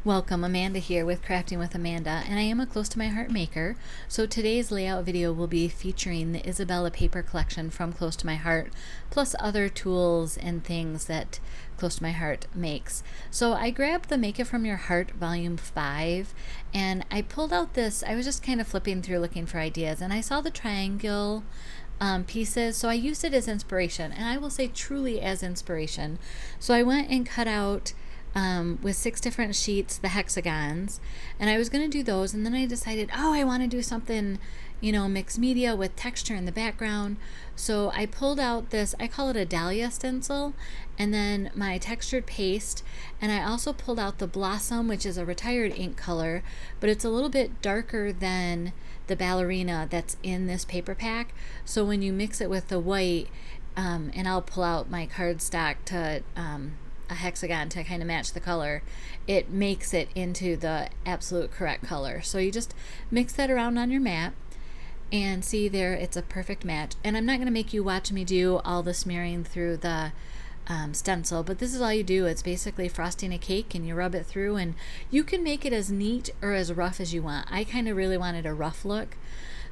Welcome, Amanda here with Crafting with Amanda, and I am a close to my heart maker. So today's layout video will be featuring the Isabella paper collection from Close to My Heart, plus other tools and things that Close to My Heart makes. So I grabbed the Make It From Your Heart Volume 5, and I pulled out this, I was just kind of flipping through looking for ideas, and I saw the triangle pieces, so I used it as inspiration, and I will say truly as inspiration. So I went and cut out with 6 different sheets, the hexagons, and I was going to do those, and then I decided, oh, I want to do something, mixed media with texture in the background. So I pulled out this, I call it a Dahlia Stencil, and then my textured paste, and I also pulled out the Blossom, which is a retired ink color, but it's a little bit darker than the ballerina that's in this paper pack. So when you mix it with the white, and I'll pull out my cardstock to a hexagon to kind of match the color, it makes it into the absolute correct color. So you just mix that around on your mat, and see there, it's a perfect match. And I'm not going to make you watch me do all the smearing through the stencil, but this is all you do. It's basically frosting a cake, and you rub it through, and you can make it as neat or as rough as you want. I kind of really wanted a rough look.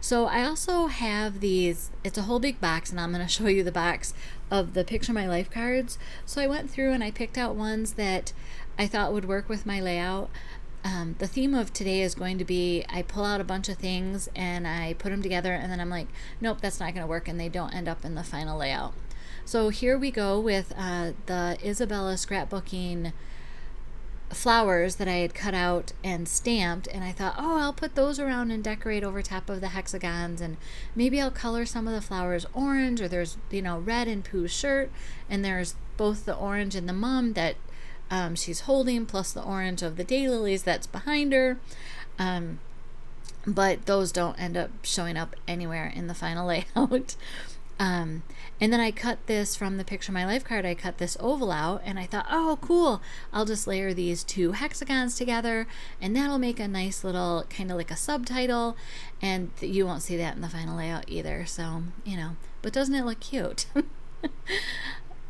So I also have these, it's a whole big box, and I'm going to show you the box of the Picture My Life cards. So I went through and I picked out ones that I thought would work with my layout. The theme of today is going to be, I pull out a bunch of things and I put them together, and then I'm like, nope, that's not going to work, and they don't end up in the final layout. So here we go with the Isabella scrapbooking flowers that I had cut out and stamped, and I thought, oh, I'll put those around and decorate over top of the hexagons, and maybe I'll color some of the flowers orange, or there's red in Pooh's shirt, and there's both the orange and the mum that she's holding, plus the orange of the daylilies that's behind her, but those don't end up showing up anywhere in the final layout. And then I cut this from the Picture My Life card, I cut this oval out, and I thought, oh cool, I'll just layer these 2 hexagons together, and that'll make a nice little kind of like a subtitle, and you won't see that in the final layout either. So but doesn't it look cute?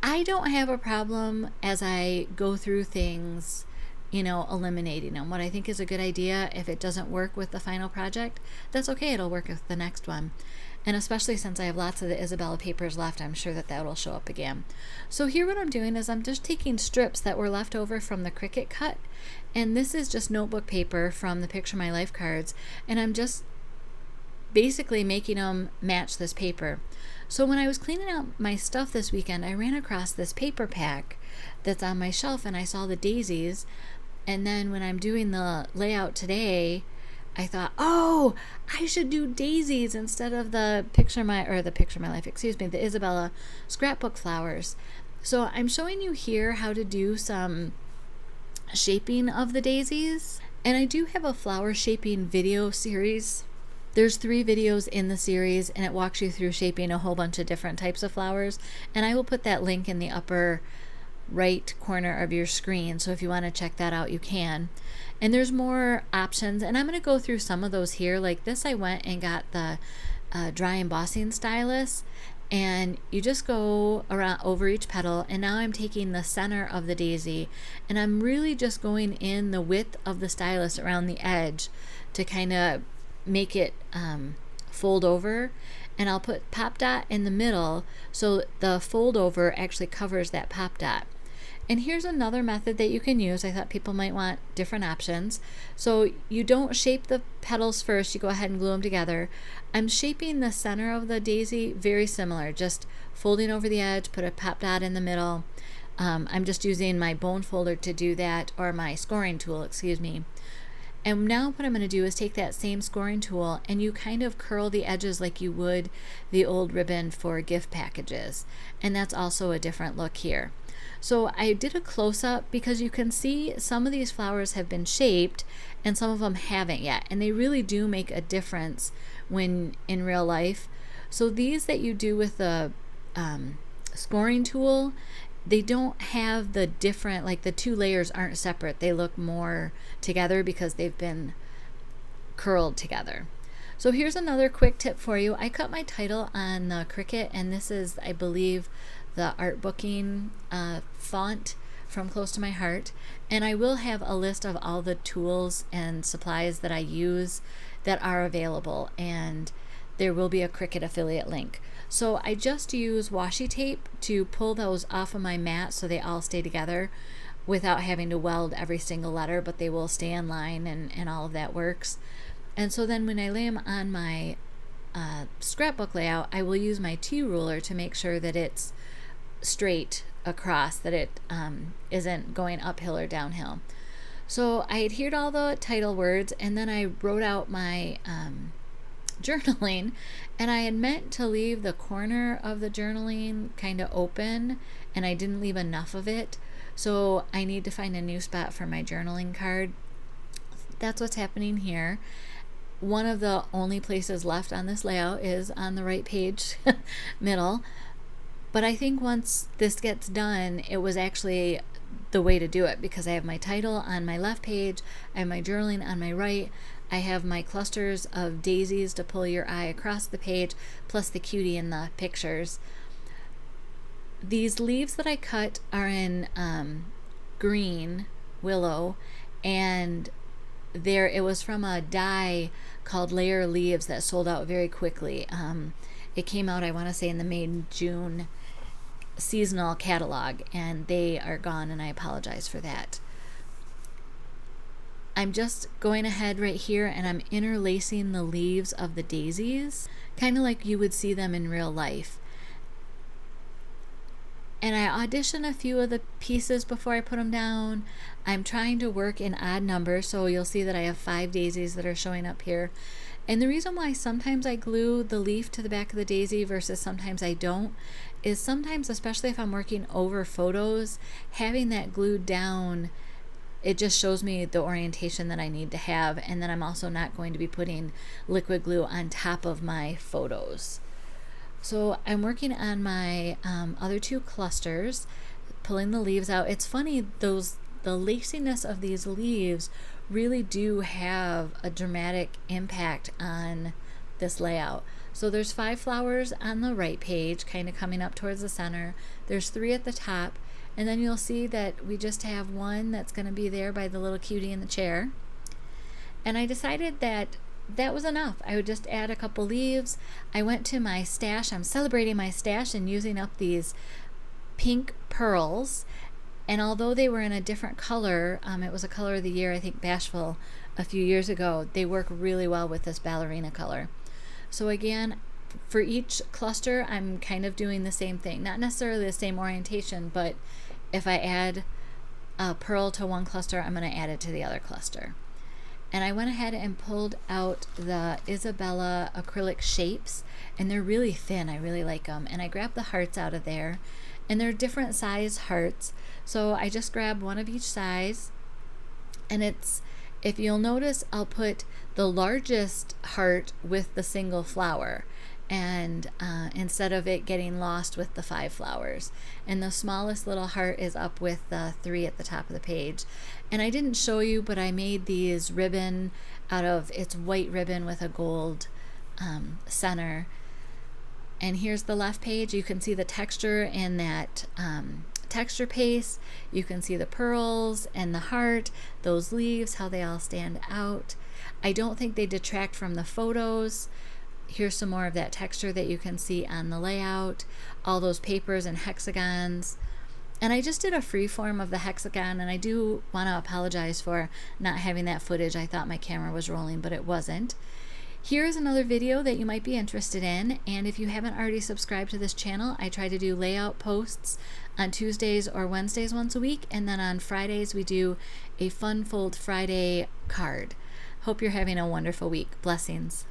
I don't have a problem as I go through things eliminating them. What I think is a good idea, if it doesn't work with the final project, that's okay, it'll work with the next one. And especially since I have lots of the Isabella papers left, I'm sure that will show up again. So here what I'm doing is I'm just taking strips that were left over from the Cricut cut, and this is just notebook paper from the Picture My Life cards, and I'm just basically making them match this paper. So when I was cleaning out my stuff this weekend, I ran across this paper pack that's on my shelf, and I saw the daisies, and then when I'm doing the layout today, I thought, oh, I should do daisies instead of the Picture My Life, the Isabella scrapbook flowers. So I'm showing you here how to do some shaping of the daisies. And I do have a flower shaping video series. There's 3 videos in the series, and it walks you through shaping a whole bunch of different types of flowers. And I will put that link in the upper right corner of your screen, so if you want to check that out, you can. And there's more options, and I'm going to go through some of those here. Like this, I went and got the dry embossing stylus, and you just go around over each petal, and now I'm taking the center of the daisy, and I'm really just going in the width of the stylus around the edge to kind of make it fold over. And I'll put pop dot in the middle, so the fold over actually covers that pop dot. And here's another method that you can use. I thought people might want different options. So you don't shape the petals first, you go ahead and glue them together. I'm shaping the center of the daisy very similar, just folding over the edge, put a pop dot in the middle. I'm just using my bone folder to do that, or my scoring tool, excuse me. And now what I'm going to do is take that same scoring tool, and you kind of curl the edges like you would the old ribbon for gift packages. And that's also a different look here. So I did a close-up because you can see some of these flowers have been shaped and some of them haven't yet. And they really do make a difference when in real life. So these that you do with the scoring tool, they don't have the different, like the 2 layers aren't separate. They look more together because they've been curled together. So here's another quick tip for you. I cut my title on the Cricut, and this is, I believe, the art booking font from close to my heart, and I will have a list of all the tools and supplies that I use that are available, and there will be a Cricut affiliate link. So I just use washi tape to pull those off of my mat so they all stay together without having to weld every single letter, but they will stay in line, and all of that works. And so then when I lay them on my scrapbook layout, I will use my T-ruler to make sure that it's straight across, that it isn't going uphill or downhill. So I adhered all the title words, and then I wrote out my journaling, and I had meant to leave the corner of the journaling kind of open, and I didn't leave enough of it. So I need to find a new spot for my journaling card. That's what's happening here. One of the only places left on this layout is on the right page middle. But I think once this gets done, it was actually the way to do it, because I have my title on my left page, I have my journaling on my right, I have my clusters of daisies to pull your eye across the page, plus the cutie in the pictures. These leaves that I cut are in green willow, and it was from a die called Layer Leaves that sold out very quickly. It came out, I want to say, in the May-June seasonal catalog, and they are gone, and I apologize for that. I'm just going ahead right here, and I'm interlacing the leaves of the daisies, kind of like you would see them in real life. And I audition a few of the pieces before I put them down. I'm trying to work in odd numbers, so you'll see that I have 5 daisies that are showing up here. And the reason why sometimes I glue the leaf to the back of the daisy versus sometimes I don't is sometimes, especially if I'm working over photos, having that glued down, it just shows me the orientation that I need to have. And then I'm also not going to be putting liquid glue on top of my photos. So I'm working on my other 2 clusters, pulling the leaves out. It's funny, the laciness of these leaves really do have a dramatic impact on this layout. So there's 5 flowers on the right page, kind of coming up towards the center. There's 3 at the top, and then you'll see that we just have 1 that's going to be there by the little cutie in the chair. And I decided that was enough. I would just add a couple leaves. I went to my stash. I'm celebrating my stash and using up these pink pearls. And although they were in a different color, it was a color of the year, I think Bashful, a few years ago, they work really well with this ballerina color. So again, for each cluster, I'm kind of doing the same thing. Not necessarily the same orientation, but if I add a pearl to one cluster, I'm going to add it to the other cluster. And I went ahead and pulled out the Isabella acrylic shapes, and they're really thin. I really like them. And I grabbed the hearts out of there, and they're different size hearts. So I just grabbed one of each size, and if you'll notice, I'll put the largest heart with the single flower, and instead of it getting lost with the 5 flowers. And the smallest little heart is up with the 3 at the top of the page. And I didn't show you, but I made these ribbon out of, it's white ribbon with a gold center. And here's the left page. You can see the texture in that texture paste. You can see the pearls and the heart, those leaves, how they all stand out. I don't think they detract from the photos. Here's some more of that texture that you can see on the layout, all those papers and hexagons. And I just did a free form of the hexagon, and I do want to apologize for not having that footage. I thought my camera was rolling, but it wasn't. Here's another video that you might be interested in, and if you haven't already subscribed to this channel, I try to do layout posts on Tuesdays or Wednesdays once a week, and then on Fridays we do a Fun Fold Friday card. Hope you're having a wonderful week. Blessings.